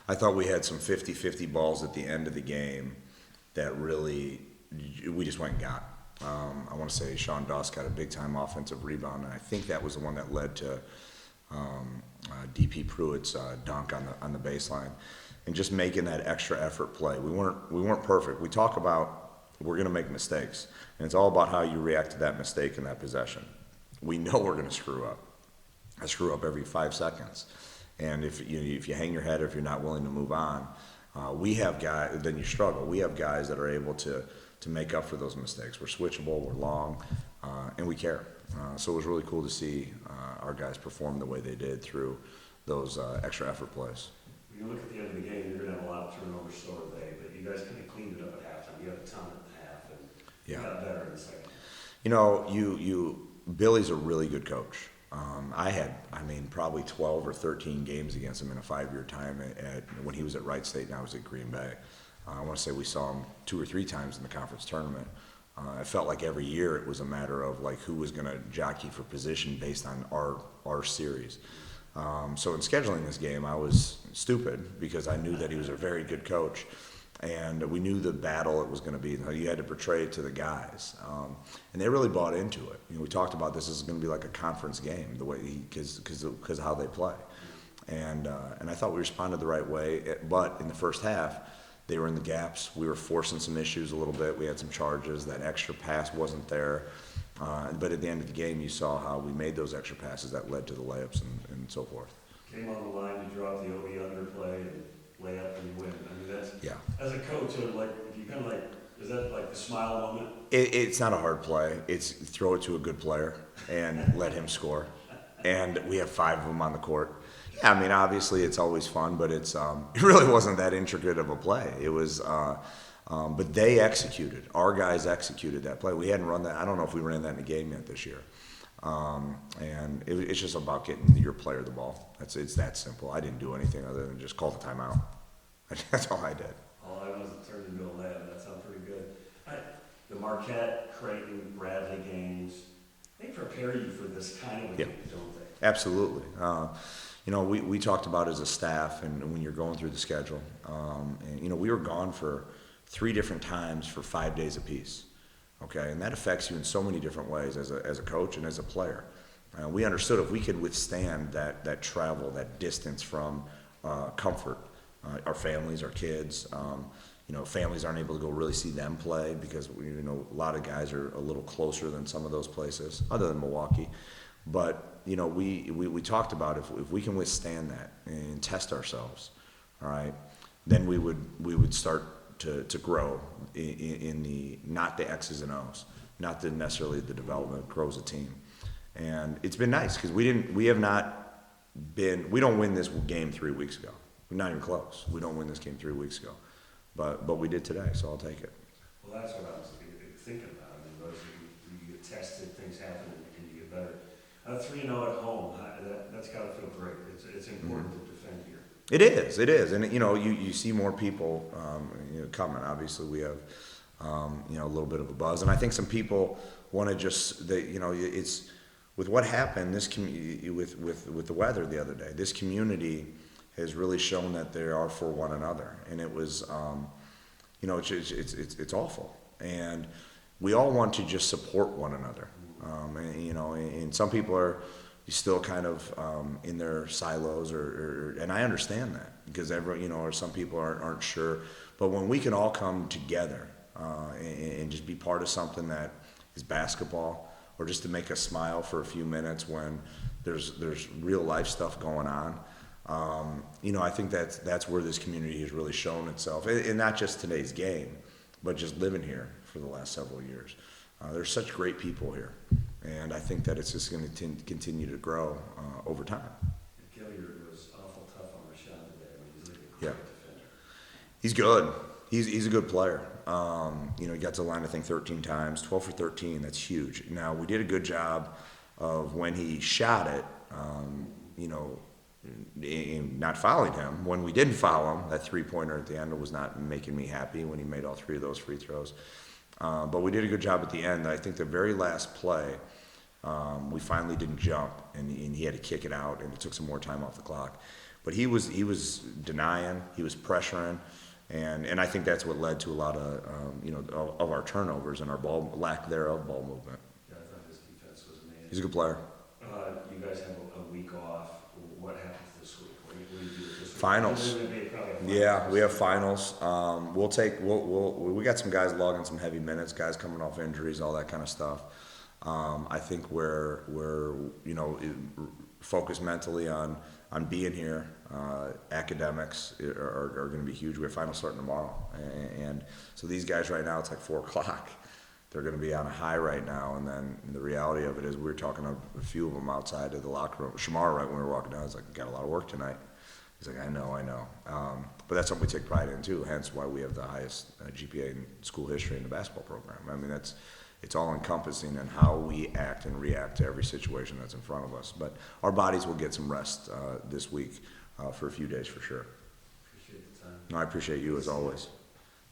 I thought we had some 50-50 balls at the end of the game that really we just went and got. I want to say Sean Dusk had a big-time offensive rebound, and I think that was the one that led to DP Pruitt's dunk on the baseline, and just making that extra effort play. We weren't perfect. We talk about we're going to make mistakes, and it's all about how you react to that mistake in that possession. We know we're going to screw up. I screw up every 5 seconds, and if you hang your head or if you're not willing to move on, we have guys. Then you struggle. We have guys that are able to make up for those mistakes. We're switchable. We're long, and we care. So it was really cool to see our guys perform the way they did through those extra effort plays. When you look at the end of the game, you're going to have a lot of turnovers still today, but you guys kind of cleaned it up at halftime. You had a ton at half, and you got better in the second. Billy's a really good coach. I had, probably 12 or 13 games against him in a 5-year time when he was at Wright State and I was at Green Bay. I want to say we saw him 2 or 3 times in the conference tournament. I felt like every year it was a matter of like who was going to jockey for position based on our series. So in scheduling this game, I was stupid because I knew that he was a very good coach, and we knew the battle it was going to be. You had to portray it to the guys, and they really bought into it. We talked about this is going to be like a conference game, the way because of how they play, and I thought we responded the right way. But in the first half, they were in the gaps. We were forcing some issues a little bit. We had some charges. That extra pass wasn't there. But at the end of the game, you saw how we made those extra passes that led to the layups and so forth. Came on the line to draw the OB underplay and lay up and win. That's, as a coach, is that like the smile moment? It's not a hard play. It's throw it to a good player and let him score. And we have 5 of them on the court. Yeah, obviously it's always fun, but it really wasn't that intricate of a play. It was, but they executed. Our guys executed that play. We hadn't run that. I don't know if we ran that in a game yet this year. And it's just about getting your player the ball. It's that simple. I didn't do anything other than just call the timeout. That's all I did. All I was turned into a layup. That sounds pretty good. The Marquette, Creighton, Bradley games, they prepare you for this kind of a game, don't they? Absolutely. We talked about as a staff, and when you're going through the schedule, we were gone for 3 different times for 5 days apiece. Okay, and that affects you in so many different ways as a coach and as a player. We understood if we could withstand that travel, that distance from comfort, our families, our kids. Families aren't able to go really see them play because a lot of guys are a little closer than some of those places, other than Milwaukee. But we talked about if we can withstand that and test ourselves, all right, then we would start to grow in the not the X's and O's, not necessarily the development grows a team, and it's been nice because we don't win this game 3 weeks ago. We're not even close. We don't win this game 3 weeks ago, but we did today, so I'll take it. Well, that's what I was thinking about. You get tested, things happen, and you get better. 3-0 at home, that's got to feel great. It's important to defend here. It is, and you see more people coming. Obviously, we have a little bit of a buzz, and I think some people want to it's with what happened with the weather the other day. This community has really shown that they are for one another, and it was it's awful, and we all want to just support one another. And some people are still kind of in their silos, and I understand that because or some people aren't sure. But when we can all come together and just be part of something that is basketball, or just to make us smile for a few minutes when there's real life stuff going on, I think that's where this community has really shown itself, and not just today's game, but just living here for the last several years. There's such great people here, and I think that it's just going to continue to grow over time. Gilliard was awful tough on Rashawn today. He's like a great defender. He's good. He's a good player. He got to the line, I think, 13 times, 12 for 13. That's huge. Now, we did a good job of when he shot it, in not fouling him. When we didn't foul him, that 3-pointer at the end was not making me happy when he made all 3 of those free throws. But we did a good job at the end. I think the very last play, we finally didn't jump, and he had to kick it out, and it took some more time off the clock. But he was denying, he was pressuring, and I think that's what led to a lot of of our turnovers and our lack thereof ball movement. Yeah, I thought his defense was amazing. He's a good player. You guys have a week off. What happens this week? What do you do this week? Finals. Yeah, we have finals. We got some guys logging some heavy minutes, guys coming off injuries, all that kind of stuff. I think we're focused mentally on being here. Academics are going to be huge. We have finals starting tomorrow, and so these guys right now, it's like 4:00. They're going to be on a high right now, and then the reality of it is we were talking to a few of them outside of the locker room. Shamar, right when we were walking down, was like, "Got a lot of work tonight." He's like, I know. But that's something we take pride in too, hence why we have the highest GPA in school history in the basketball program. I mean, it's all encompassing in how we act and react to every situation that's in front of us. But our bodies will get some rest this week for a few days for sure. Appreciate the time. No, I appreciate you as always.